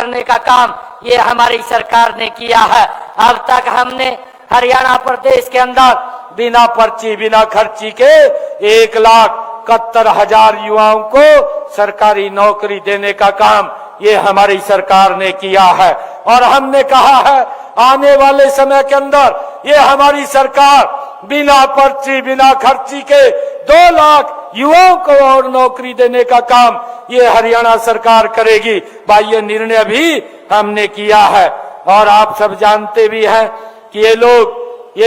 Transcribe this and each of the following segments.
करने का काम ये हमारी सरकार ने किया है। अब तक हमने हरियाणा प्रदेश के अंदर बिना पर्ची बिना खर्ची के 1,71,000 युवाओं को सरकारी नौकरी देने का काम ये हमारी सरकार ने किया है। और हमने कहा है आने वाले समय के अंदर ये हमारी सरकार बिना पर्ची बिना खर्ची के 2 लाख युवाओं को और नौकरी देने का काम ये हरियाणा सरकार करेगी। भाई ये निर्णय भी हमने किया है। और आप सब जानते भी हैं कि ये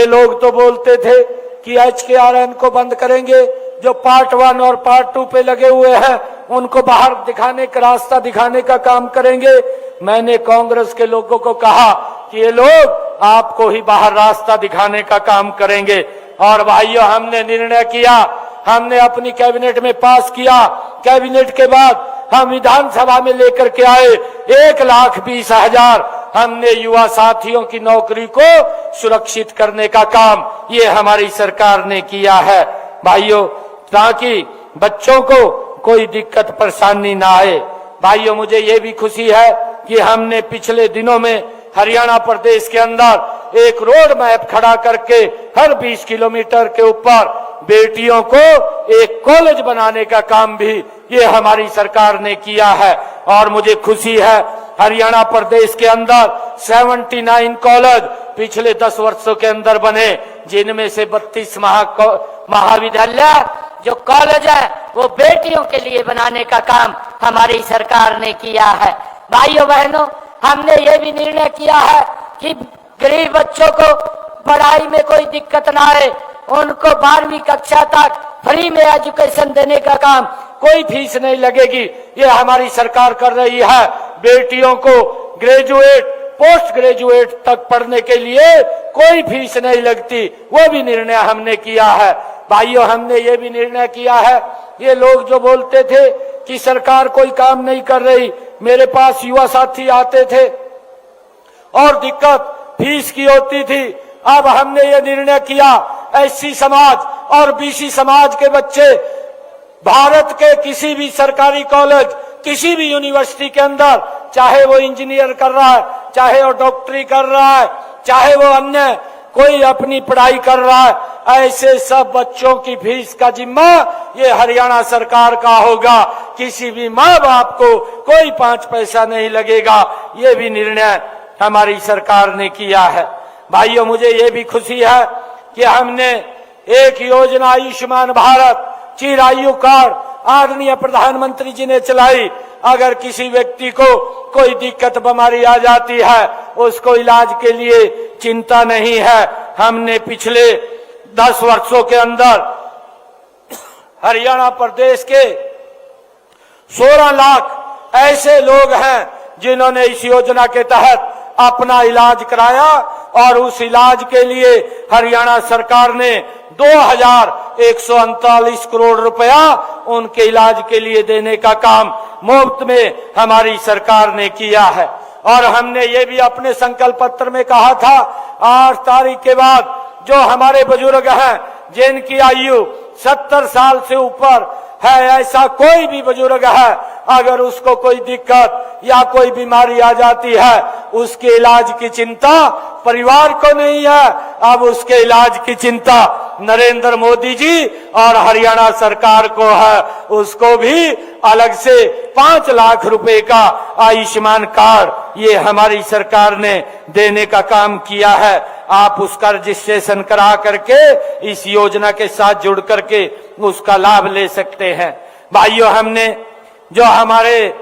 लोग तो बोलते थे कि HKRN को बंद करेंगे, जो पार्ट 1 और पार्ट 2 पे लगे हुए हैं उनको बाहर दिखाने का रास्ता दिखाने का काम करेंगे। मैंने कांग्रेस के लोगों को कहा कि ये लोग आपको ही बाहर रास्ता दिखाने का काम करेंगे। और भाइयों हमने निर्णय किया, हमने अपनी कैबिनेट में पास किया, कैबिनेट के बाद हम विधानसभा में लेकर के आए 1,20,000 हमने युवा साथियों की नौकरी को सुरक्षित करने का काम ये हमारी सरकार ने किया है। भाइयों ताकि बच्चों को कोई दिक्कत परेशानी ना आए। भाइयों मुझे ये भी खुशी है कि हमने पिछले दिनों में हरियाणा प्रदेश के अंदर एक रोड मैप खड़ा करके हर 20 किलोमीटर के ऊपर बेटियों को एक कॉलेज बनाने का काम भी ये हमारी सरकार ने किया है। और मुझे खुशी है हरियाणा प्रदेश के अंदर 79 कॉलेज पिछले 10 वर्षों के अंदर बने, जिनमें से 32 महाविद्यालय जो कॉलेज है वो बेटियों के लिए बनाने का काम हमारी सरकार ने किया है। भाइयों बहनों हमने ये भी निर्णय किया है कि गरीब बच्चों को पढ़ाई में कोई दिक्कत ना आए, उनको 12वीं कक्षा तक फ्री में एजुकेशन देने का काम, कोई फीस नहीं लगेगी, ये हमारी सरकार कर रही है। बेटियों को ग्रेजुएट पोस्ट ग्रेजुएट तक पढ़ने के लिए कोई फीस नहीं लगती, वो भी निर्णय हमने किया है। भाइयों हमने ये भी निर्णय किया है, ये लोग जो बोलते थे कि सरकार कोई काम नहीं कर रही, मेरे पास युवा साथी आते थे और दिक्कत फीस की होती थी। अब हमने ये निर्णय किया SC समाज और BC समाज के बच्चे भारत के किसी भी सरकारी कॉलेज किसी भी यूनिवर्सिटी के अंदर, चाहे वो इंजीनियर कर रहा है, चाहे वो डॉक्टरी कर रहा है, चाहे वो अन्य कोई अपनी पढ़ाई कर रहा है, ऐसे सब बच्चों की फीस का जिम्मा ये हरियाणा सरकार का होगा। किसी भी माँ बाप को कोई 5 पैसा नहीं लगेगा। ये भी निर्णय हमारी सरकार ने किया है। भाइयों मुझे ये भी खुशी है कि हमने एक योजना आयुष्मान भारत चिरायु कार्ड आदरणीय प्रधानमंत्री जी ने चलाई। अगर किसी व्यक्ति को कोई दिक्कत बीमारी आ जाती है, उसको इलाज के लिए चिंता नहीं है। हमने पिछले 10 वर्षों के अंदर हरियाणा प्रदेश के 16 लाख ऐसे लोग हैं जिन्होंने इस योजना के तहत अपना इलाज कराया और उस इलाज के लिए हरियाणा सरकार ने 2,139 करोड़ रुपया उनके इलाज के लिए देने का काम मुफ्त में हमारी सरकार ने किया है। और हमने ये भी अपने संकल्प पत्र में कहा था 8 तारीख के बाद जो हमारे बुजुर्ग हैं जिनकी आयु 70 साल से ऊपर है, ऐसा कोई भी बुजुर्ग है, अगर उसको कोई दिक्कत या कोई बीमारी आ जाती है, उसके इलाज की चिंता परिवार को नहीं है, अब उसके इलाज की चिंता नरेंद्र मोदी जी और हरियाणा सरकार को है। उसको भी अलग से 5 लाख रुपए का आयुष्मान कार्ड ये हमारी सरकार ने देने का काम किया है। आप उसका रजिस्ट्रेशन करा करके इस योजना के साथ जुड़ करके उसका लाभ ले सकते हैं। भाइयों हमने जो हमारे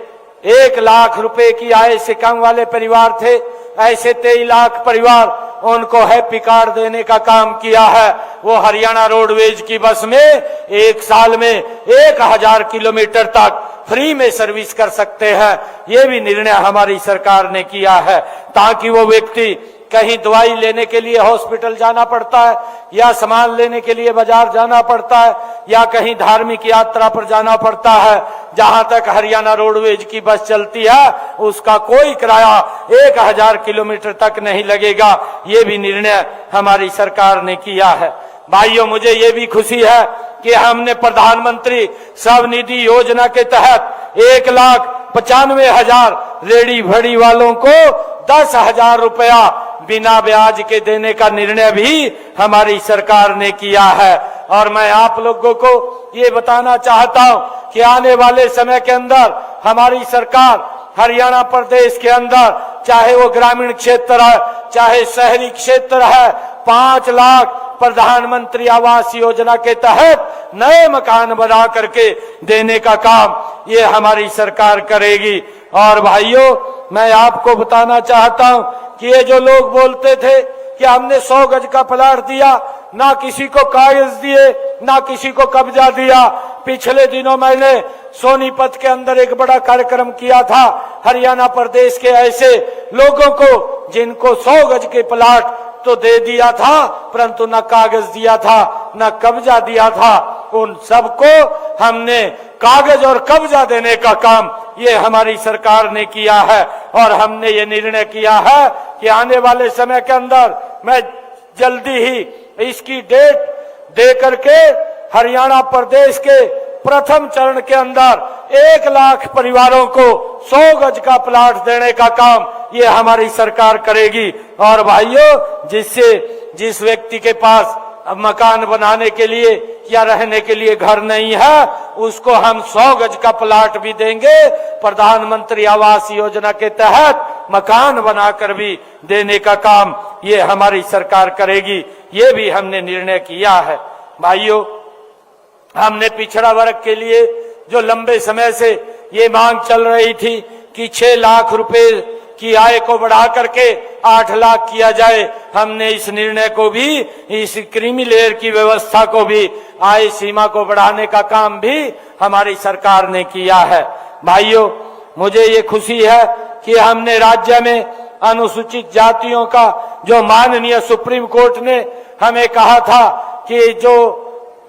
1 लाख रुपए की आय से कम वाले परिवार थे, ऐसे 23 लाख परिवार उनको हैप्पी कार्ड देने का काम किया है। वो हरियाणा रोडवेज की बस में 1 साल में 1000 किलोमीटर तक फ्री में सर्विस कर सकते हैं। ये भी निर्णय हमारी सरकार ने किया है ताकि वो व्यक्ति कहीं दवाई लेने के लिए हॉस्पिटल जाना पड़ता है या सामान लेने के लिए बाजार जाना पड़ता है या कहीं धार्मिक यात्रा पर जाना पड़ता है, जहां तक हरियाणा रोडवेज की बस चलती है उसका कोई किराया 1000 किलोमीटर तक नहीं लगेगा। ये भी निर्णय हमारी सरकार ने किया है। भाइयों मुझे ये भी खुशी है कि हमने प्रधानमंत्री स्वनिधि योजना के तहत 1,95,000 रेडी भड़ी वालों को 10,000 रुपया बिना ब्याज के देने का निर्णय भी हमारी सरकार ने किया है। और मैं आप लोगों को ये बताना चाहता हूं कि आने वाले समय के अंदर हमारी सरकार हरियाणा प्रदेश के अंदर, चाहे वो ग्रामीण क्षेत्र है चाहे शहरी क्षेत्र है, 5 लाख प्रधानमंत्री आवास योजना के तहत नए मकान बना करके देने का काम ये हमारी सरकार करेगी। और भाइयों, मैं आपको बताना चाहता हूं कि ये जो लोग बोलते थे कि हमने 100 गज का प्लाट दिया, ना किसी को कागज दिए ना किसी को कब्जा दिया। पिछले दिनों मैंने सोनीपत के अंदर एक बड़ा कार्यक्रम किया था हरियाणा प्रदेश के ऐसे लोगों को जिनको 100 गज के प्लाट तो दे दिया था परंतु न कागज दिया था न कब्जा दिया था। उन सबको हमने कागज और कब्जा देने का काम ये हमारी सरकार ने किया है। और हमने ये निर्णय किया है कि आने वाले समय के अंदर मैं जल्दी ही इसकी डेट दे करके हरियाणा प्रदेश के प्रथम चरण के अंदर 1 लाख परिवारों को 100 गज का प्लाट देने का काम ये हमारी सरकार करेगी। और भाइयों, जिस व्यक्ति के पास मकान बनाने के लिए या रहने के लिए घर नहीं है उसको हम 100 गज का प्लाट भी देंगे। प्रधानमंत्री आवास योजना के तहत मकान बनाकर भी देने का काम ये हमारी सरकार करेगी। ये भी हमने निर्णय किया है। भाइयों, हमने पिछड़ा वर्ग के लिए जो लंबे समय से ये मांग चल रही थी कि 6 लाख रुपए की आय को बढ़ा करके 8 लाख किया जाए, हमने इस निर्णय को भी, इस क्रीमी लेयर की व्यवस्था को भी, आय सीमा को बढ़ाने का काम भी हमारी सरकार ने किया है। भाइयों, मुझे ये खुशी है कि हमने राज्य में अनुसूचित जातियों का जो माननीय सुप्रीम कोर्ट ने हमें कहा था कि जो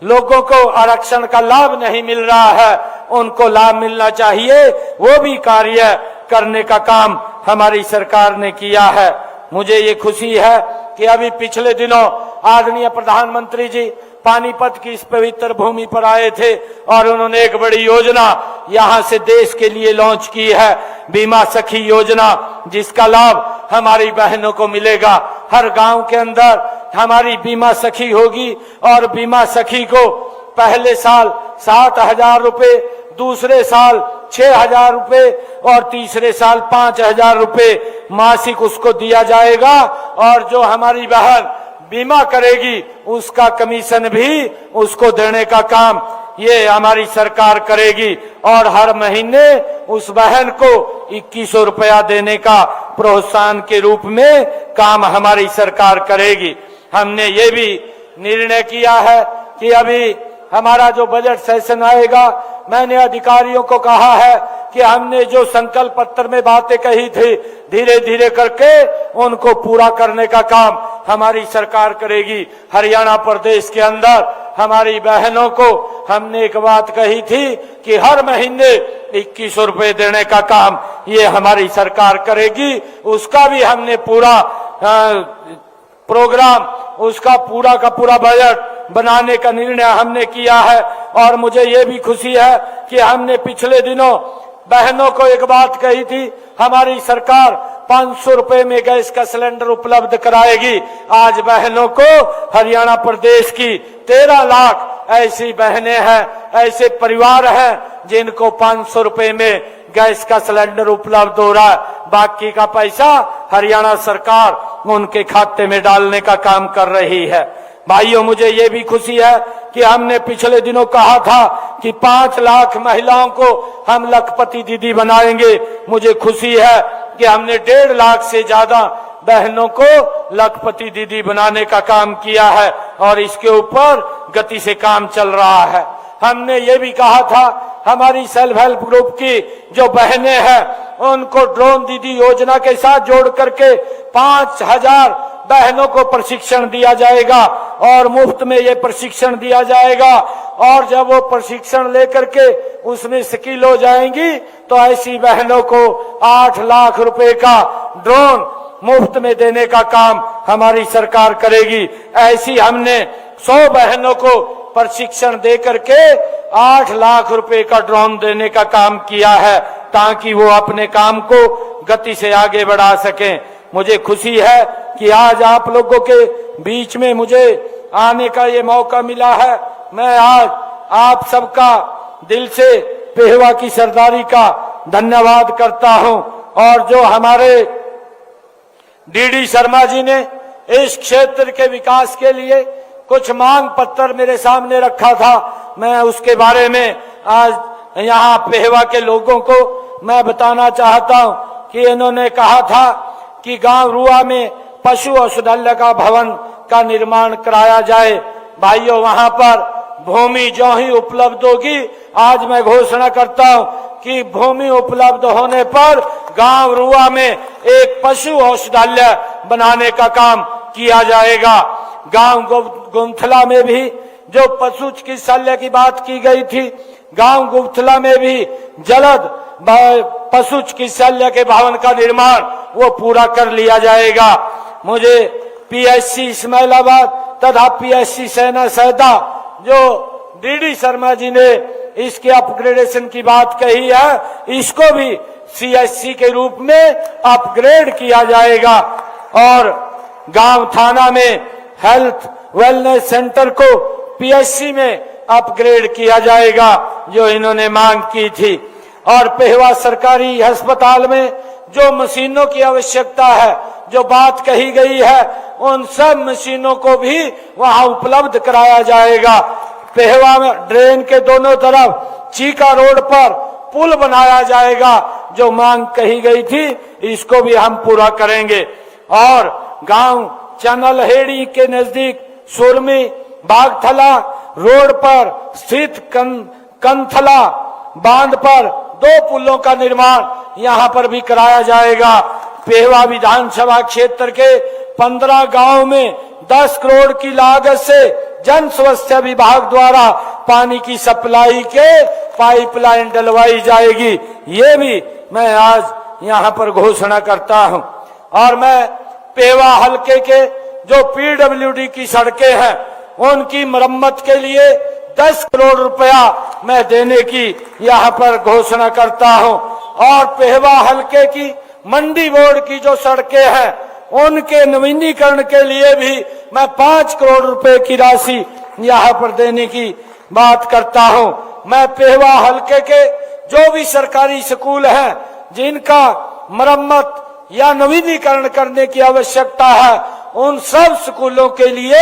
लोगों को आरक्षण का लाभ नहीं मिल रहा है उनको लाभ मिलना चाहिए, वो भी कार्य करने का काम हमारी सरकार ने किया है। मुझे ये खुशी है कि अभी पिछले दिनों आदरणीय प्रधानमंत्री जी पानीपत की इस पवित्र भूमि पर आए थे और उन्होंने एक बड़ी योजना यहां से देश के लिए लॉन्च की है, बीमा सखी योजना, जिसका लाभ हमारी बहनों को मिलेगा। हर गांव के अंदर हमारी बीमा सखी होगी और बीमा सखी को पहले साल 7,000 रुपए, दूसरे साल 6,000 रुपए और तीसरे साल 5,000 रुपए मासिक उसको दिया जाएगा। और जो हमारी बहन बीमा करेगी उसका कमीशन भी उसको देने का काम ये हमारी सरकार करेगी। और हर महीने उस बहन को 2100 रुपया देने का प्रोत्साहन के रूप में काम हमारी सरकार करेगी। हमने ये भी निर्णय किया है कि अभी हमारा जो बजट सेशन आएगा, मैंने अधिकारियों को कहा है कि हमने जो संकल्प पत्र में बातें कही थी धीरे धीरे करके उनको पूरा करने का काम हमारी सरकार करेगी। हरियाणा प्रदेश के अंदर हमारी बहनों को हमने एक बात कही थी कि हर महीने 2100 रुपए देने का काम ये हमारी सरकार करेगी। उसका भी हमने पूरा प्रोग्राम, उसका पूरा का पूरा बजट बनाने का निर्णय हमने किया है। और मुझे ये भी खुशी है कि हमने पिछले दिनों बहनों को एक बात कही थी, हमारी सरकार 500 रुपए में गैस का सिलेंडर उपलब्ध कराएगी। आज बहनों को हरियाणा प्रदेश की 13 लाख ऐसी बहनें हैं, ऐसे परिवार हैं जिनको 500 रुपए में गैस का सिलेंडर उपलब्ध हो रहा है। बाकी का पैसा हरियाणा सरकार उनके खाते में डालने का काम कर रही है। भाइयों, मुझे ये भी खुशी है कि हमने पिछले दिनों कहा था कि 5 लाख महिलाओं को हम लखपति दीदी बनाएंगे। मुझे खुशी है कि हमने 1.5 लाख से ज्यादा बहनों को लखपति दीदी बनाने का काम किया है और इसके ऊपर गति से काम चल रहा है। हमने ये भी कहा था हमारी सेल्फ हेल्प ग्रुप की जो बहनें हैं उनको ड्रोन दीदी योजना के साथ जोड़ करके 5,000 बहनों को प्रशिक्षण दिया जाएगा और मुफ्त में ये प्रशिक्षण दिया जाएगा। और जब वो प्रशिक्षण लेकर के उसमें स्किल हो जाएंगी तो ऐसी बहनों को 8 लाख रुपए का ड्रोन मुफ्त में देने का काम हमारी सरकार करेगी। ऐसी हमने 100 बहनों को प्रशिक्षण दे करके 8 लाख रुपए का ड्रोन देने का काम किया है ताकि वो अपने काम को गति से आगे बढ़ा सकें। मुझे खुशी है कि आज आप लोगों के बीच में मुझे आने का ये मौका मिला है। मैं आज आप सबका दिल से पेहवा की सरदारी का धन्यवाद करता हूं। और जो हमारे डीडी शर्मा जी ने इस क्षेत्र के विकास के लिए कुछ मांग पत्र मेरे सामने रखा था, मैं उसके बारे में आज यहाँ पेहवा के लोगों को मैं बताना चाहता हूँ कि इन्होंने कहा था कि गांव रुआ में पशु औषधालय का भवन का निर्माण कराया जाए। भाइयों, वहां पर भूमि जो ही उपलब्ध होगी, आज मैं घोषणा करता हूं कि भूमि उपलब्ध होने पर गांव रुआ में एक पशु औषधालय बनाने का काम किया जाएगा। गांव गुमथला में भी जो पशु चिकित्सालय की बात की गई थी, गांव गुमथला में भी जल्द पशु चिकित्सालय के भवन का निर्माण वो पूरा कर लिया जाएगा। मुझे पीएचसी इस्माइलाबाद तथा पीएचसी सेना सैदा जो डीडी शर्मा जी ने इसके अपग्रेडेशन की बात कही है, इसको भी सीएचसी के रूप में अपग्रेड किया जाएगा। और गांव थाना में हेल्थ वेलनेस सेंटर को पीएचसी में अपग्रेड किया जाएगा, जो इन्होंने मांग की थी। और पेहवा सरकारी अस्पताल में जो मशीनों की आवश्यकता है, जो बात कही गई है, उन सब मशीनों को भी वहां उपलब्ध कराया जाएगा। पेहवा में ड्रेन के दोनों तरफ चीका रोड पर पुल बनाया जाएगा, जो मांग कही गई थी, इसको भी हम पूरा करेंगे। और गांव चनलहेड़ी के नजदीक सुरमी बागथला रोड पर स्थित कंथला बांध पर 2 पुलों का निर्माण यहां पर भी कराया जाएगा। पेहवा विधानसभा क्षेत्र के 15 गांव में 10 करोड़ की लागत से जन स्वास्थ्य विभाग द्वारा पानी की सप्लाई के पाइपलाइन डलवाई जाएगी। ये भी मैं आज यहां पर घोषणा करता हूं। और मैं पेहवा हलके के जो पीडब्ल्यूडी की सड़कें हैं, उनकी मरम्मत के लिए 10 करोड़ रुपया मैं देने की यहाँ पर घोषणा करता हूँ। और पेहवा हलके की मंडी बोर्ड की जो सड़कें हैं, उनके नवीनीकरण के लिए भी मैं 5 करोड़ रुपए की राशि यहाँ पर देने की बात करता हूँ। मैं पेहवा हलके के जो भी सरकारी स्कूल हैं, जिनका मरम्मत या नवीनीकरण करने की आवश्यकता है, उन सब स्कूलों के लिए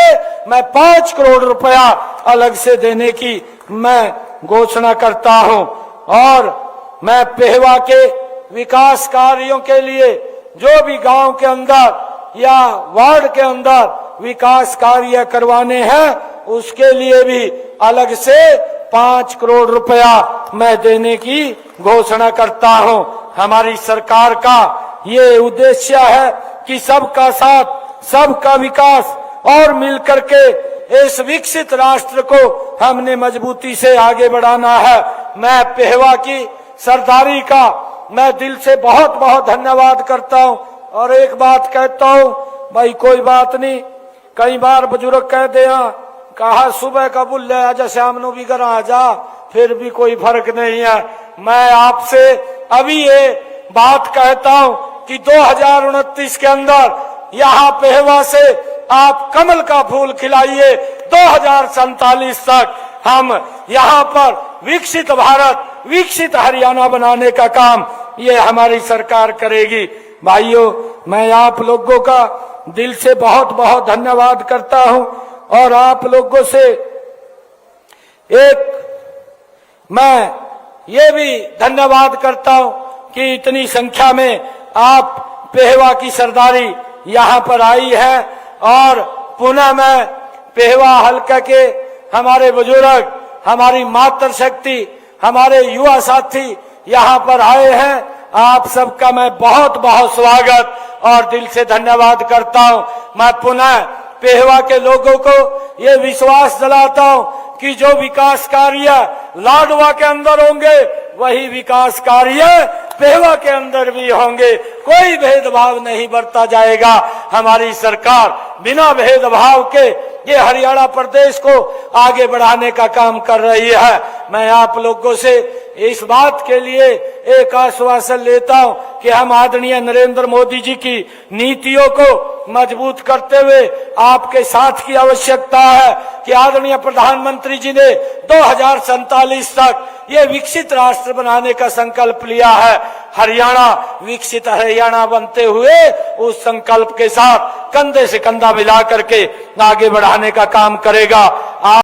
मैं 5 करोड़ रुपया अलग से देने की मैं घोषणा करता हूं। और मैं पेहवा के विकास कार्यों के लिए जो भी गांव के अंदर या वार्ड के अंदर विकास कार्य करवाने हैं, उसके लिए भी अलग से 5 करोड़ रुपया मैं देने की घोषणा करता हूं। हमारी सरकार का ये उद्देश्य है कि सबका साथ, सबका विकास और मिलकर के इस विकसित राष्ट्र को हमने मजबूती से आगे बढ़ाना है। मैं पेहवा की सरदारी का मैं दिल से बहुत बहुत धन्यवाद करता हूं। और एक बात कहता हूं, भाई कोई बात नहीं, कई बार बुजुर्ग कह दे कहा सुबह का बुल्ले आजा शाम नो भी घर आ जा, फिर भी कोई फर्क नहीं है। मैं आपसे अभी ये बात कहता हूं कि 2029 के अंदर यहाँ पेहवा से आप कमल का फूल खिलाइए। 2047 तक हम यहाँ पर विकसित भारत, विकसित हरियाणा बनाने का काम ये हमारी सरकार करेगी। भाइयों, मैं आप लोगों का दिल से बहुत बहुत धन्यवाद करता हूं। और आप लोगों से एक मैं ये भी धन्यवाद करता हूं कि इतनी संख्या में आप पेहवा की सरदारी यहाँ पर आई है। और पुनः मैं पेहवा हल्का के हमारे बुजुर्ग, हमारी मातृशक्ति, हमारे युवा साथी यहाँ पर आए हैं, आप सबका मैं बहुत बहुत स्वागत और दिल से धन्यवाद करता हूँ। मैं पुनः पेहवा के लोगों को ये विश्वास दिलाता हूँ कि जो विकास कार्य लाडवा के अंदर होंगे, वही विकास कार्य पेवा के अंदर भी होंगे। कोई भेदभाव नहीं बरता जाएगा। हमारी सरकार बिना भेदभाव के ये हरियाणा प्रदेश को आगे बढ़ाने का काम कर रही है। मैं आप लोगों से इस बात के लिए एक आश्वासन लेता हूं कि हम आदरणीय नरेंद्र मोदी जी की नीतियों को मजबूत करते हुए आपके साथ की आवश्यकता है कि आदरणीय प्रधानमंत्री जी ने 2047 तक ये विकसित राष्ट्र बनाने का संकल्प लिया है। हरियाणा विकसित हरियाणा बनते हुए उस संकल्प के साथ कंधे से कंधा मिला करके आगे बढ़ाने का काम करेगा।